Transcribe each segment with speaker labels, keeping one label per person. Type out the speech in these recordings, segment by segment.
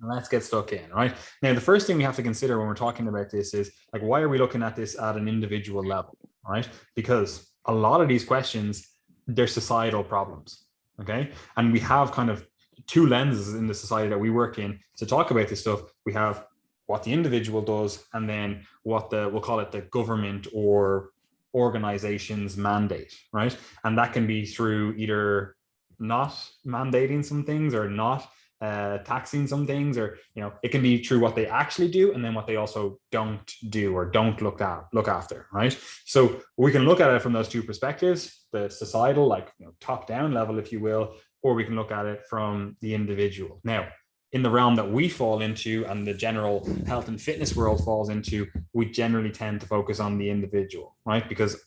Speaker 1: Let's get stuck in, right? Now, the first thing we have to consider when we're talking about this is like, why are we looking at this at an individual level, right? Because a lot of these questions, they're societal problems, okay? And we have kind of two lenses in the society that we work in to talk about this stuff. We have what the individual does, and then what we'll call it the government or organization's mandate, right? And that can be through either not mandating some things or not taxing some things, or it can be through what they actually do and then what they also don't do or don't look after, right? So we can look at it from those two perspectives, the societal, like top down level, if you will, or we can look at it from the individual. Now, in the realm that we fall into and the general health and fitness world falls into, we generally tend to focus on the individual, right? Because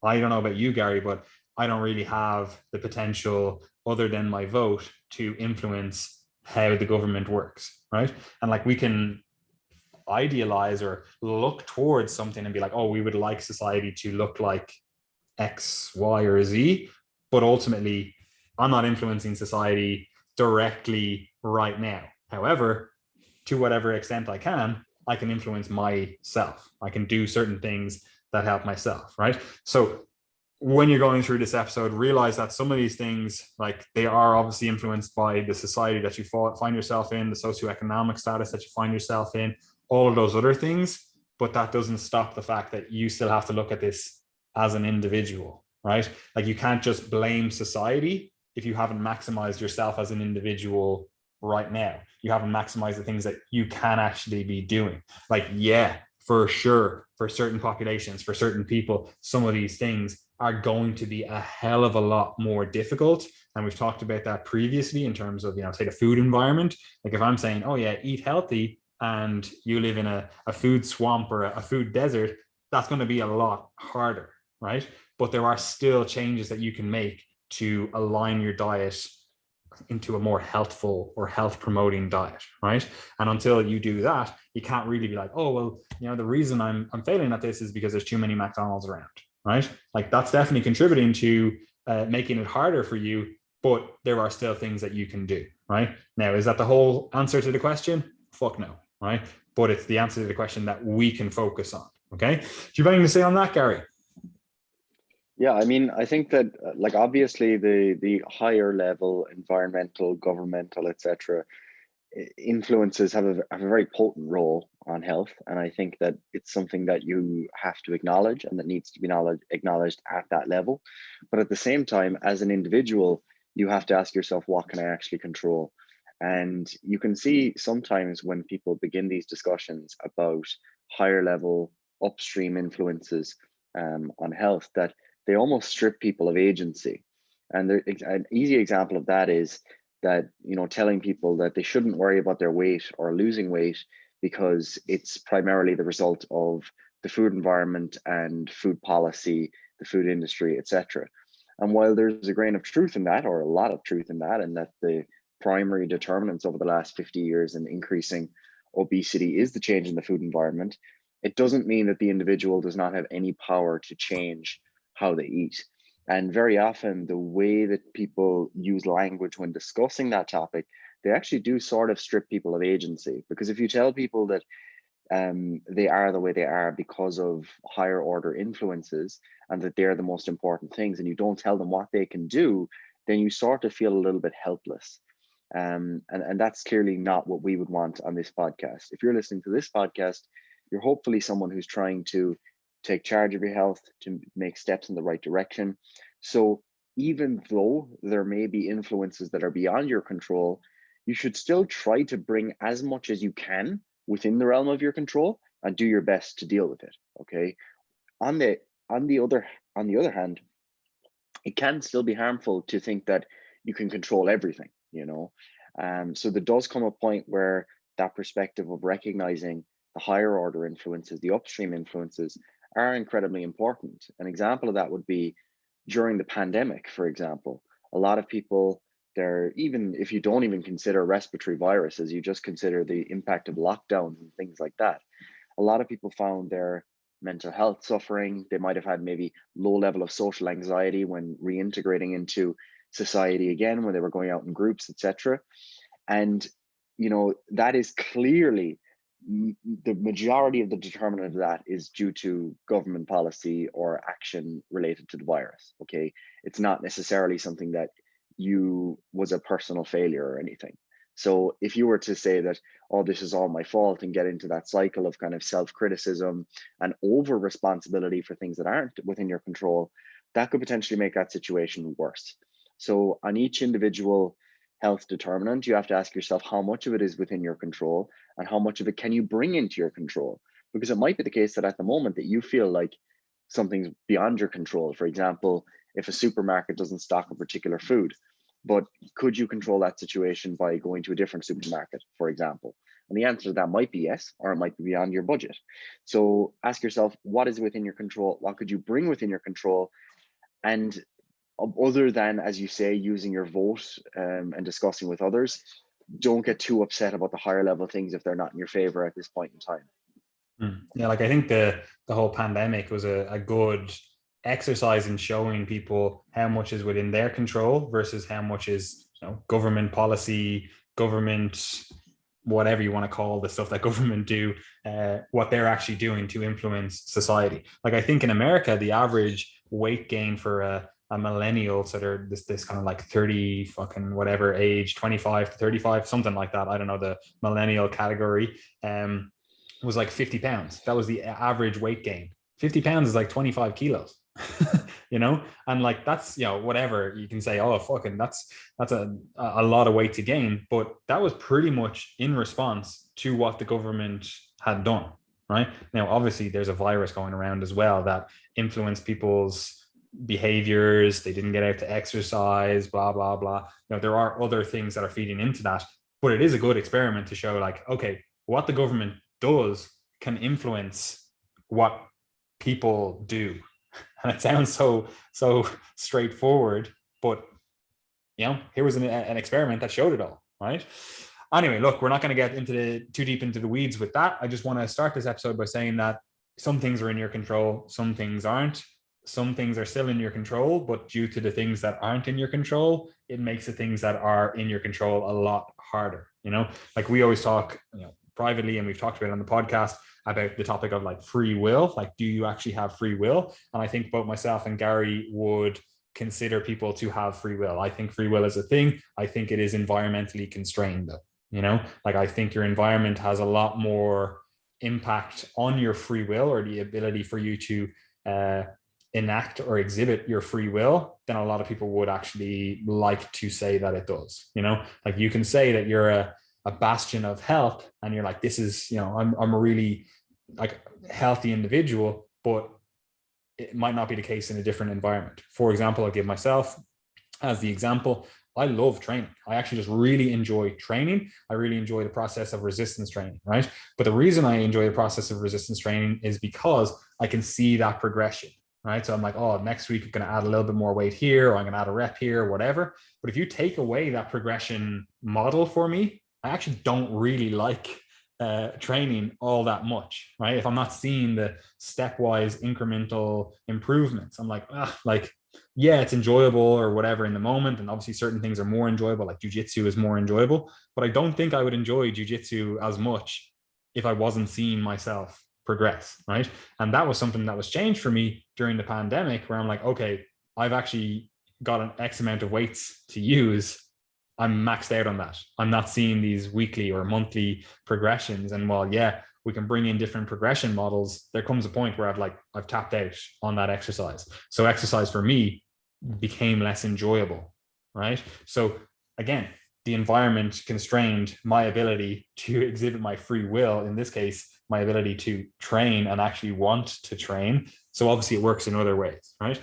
Speaker 1: I don't know about you, Gary, but I don't really have the potential other than my vote to influence how the government works, right? And like we can idealize or look towards something and be like, oh, we would like society to look like X, Y, or Z, but ultimately, I'm not influencing society directly right now. However, to whatever extent I can influence myself. I can do certain things that help myself, right? So when you're going through this episode, realize that some of these things, like they are obviously influenced by the society that you find yourself in, the socioeconomic status that you find yourself in, all of those other things. But that doesn't stop the fact that you still have to look at this as an individual, right? Like you can't just blame society if you haven't maximized yourself as an individual right now. You haven't maximized the things that you can actually be doing. Like, yeah, for sure, for certain populations, for certain people, some of these things are going to be a hell of a lot more difficult. And we've talked about that previously in terms of, say the food environment. Like if I'm saying, oh yeah, eat healthy, and you live in a food swamp or a food desert, that's going to be a lot harder, right? But there are still changes that you can make to align your diet into a more healthful or health promoting diet, right? And until you do that, you can't really be like, oh well, the reason I'm failing at this is because there's too many McDonald's around, right? Like that's definitely contributing to making it harder for you, but there are still things that you can do, right? Now, is that the whole answer to the question? Fuck no, right? But it's the answer to the question that we can focus on. Okay. Do you have anything to say on that, Gary?
Speaker 2: Yeah, I mean, I think that like obviously the higher level environmental, governmental, etc. influences have a very potent role on health, and I think that it's something that you have to acknowledge and that needs to be acknowledged at that level. But at the same time, as an individual, you have to ask yourself, what can I actually control? And you can see sometimes when people begin these discussions about higher level upstream influences on health, that they almost strip people of agency. And an easy example of that is that, telling people that they shouldn't worry about their weight or losing weight because it's primarily the result of the food environment and food policy, the food industry, etc. And while there's a grain of truth in that, or a lot of truth in that, and that the primary determinants over the last 50 years in increasing obesity is the change in the food environment, it doesn't mean that the individual does not have any power to change how they eat. And very often, the way that people use language when discussing that topic, they actually do sort of strip people of agency. Because if you tell people that they are the way they are because of higher order influences and that they're the most important things, and you don't tell them what they can do, then you sort of feel a little bit helpless. And that's clearly not what we would want on this podcast. If you're listening to this podcast, you're hopefully someone who's trying to take charge of your health, to make steps in the right direction. So even though there may be influences that are beyond your control, you should still try to bring as much as you can within the realm of your control and do your best to deal with it. Okay. On the on the other on the other hand, it can still be harmful to think that you can control everything. So there does come a point where that perspective of recognizing the higher order influences, the upstream influences, are incredibly important. An example of that would be during the pandemic, for example. A lot of people, they're, even if you don't even consider respiratory viruses, you just consider the impact of lockdowns and things like that. A lot of people found their mental health suffering. They might have had maybe low level of social anxiety when reintegrating into society again, when they were going out in groups, etc. And that is clearly the majority of the determinant of that is due to government policy or action related to the virus. Okay, it's not necessarily something that you was a personal failure or anything. So if you were to say that, oh, this is all my fault, and get into that cycle of kind of self-criticism and over responsibility for things that aren't within your control, that could potentially make that situation worse. So on each individual health determinant, you have to ask yourself how much of it is within your control and how much of it can you bring into your control. Because it might be the case that at the moment that you feel like something's beyond your control. For example, if a supermarket doesn't stock a particular food, but could you control that situation by going to a different supermarket, for example? And the answer to that might be yes, or it might be beyond your budget. So ask yourself, what is within your control? What could you bring within your control? And other than, as you say, using your vote and discussing with others, don't get too upset about the higher level things if they're not in your favor at this point in time.
Speaker 1: Yeah, like I think the whole pandemic was a good exercise in showing people how much is within their control versus how much is, government policy, government, whatever you want to call the stuff that government do, what they're actually doing to influence society. Like I think in America, the average weight gain for a millennial, so they're this kind of like 30 fucking whatever age, 25 to 35, something like that. I don't know the millennial category. Was like 50 pounds. That was the average weight gain. 50 pounds is like 25 kilos. And like that's, whatever you can say, oh fucking that's a lot of weight to gain, but that was pretty much in response to what the government had done. Right now, obviously there's a virus going around as well that influenced people's behaviors. They didn't get out to exercise, blah blah blah. There are other things that are feeding into that, but it is a good experiment to show like, okay, what the government does can influence what people do. And it sounds so straightforward, but here was an experiment that showed it all. Right. Anyway, look, we're not going to get too deep into the weeds with that. I just want to start this episode by saying that some things are in your control, some things aren't. Some things are still in your control, but due to the things that aren't in your control, it makes the things that are in your control a lot harder. Like we always talk, privately, and we've talked about it on the podcast about the topic of like free will. Like, do you actually have free will? And I think both myself and Gary would consider people to have free will. I think free will is a thing. I think it is environmentally constrained though. Like I think your environment has a lot more impact on your free will or the ability for you to enact or exhibit your free will than a lot of people would actually like to say that it does. Like you can say that you're a bastion of health and you're like, this is, I'm a really like healthy individual, but it might not be the case in a different environment. For example, I'll give myself as the example. I love training. I actually just really enjoy training. I really enjoy the process of resistance training, right? But the reason I enjoy the process of resistance training is because I can see that progression, right? So I'm like, oh, next week I'm going to add a little bit more weight here, or I'm going to add a rep here, or whatever. But if you take away that progression model for me, I actually don't really like training all that much, right? If I'm not seeing the stepwise incremental improvements, I'm like, yeah, it's enjoyable or whatever in the moment. And obviously certain things are more enjoyable, like jujitsu is more enjoyable, but I don't think I would enjoy jujitsu as much if I wasn't seeing myself progress, right? And that was something that was changed for me during the pandemic, where I'm like, okay, I've actually got an X amount of weights to use. I'm maxed out on that. I'm not seeing these weekly or monthly progressions. And while, yeah, we can bring in different progression models, there comes a point where I've tapped out on that exercise. So exercise for me became less enjoyable, right? So again, the environment constrained my ability to exhibit my free will, in this case, my ability to train and actually want to train. So obviously it works in other ways, right?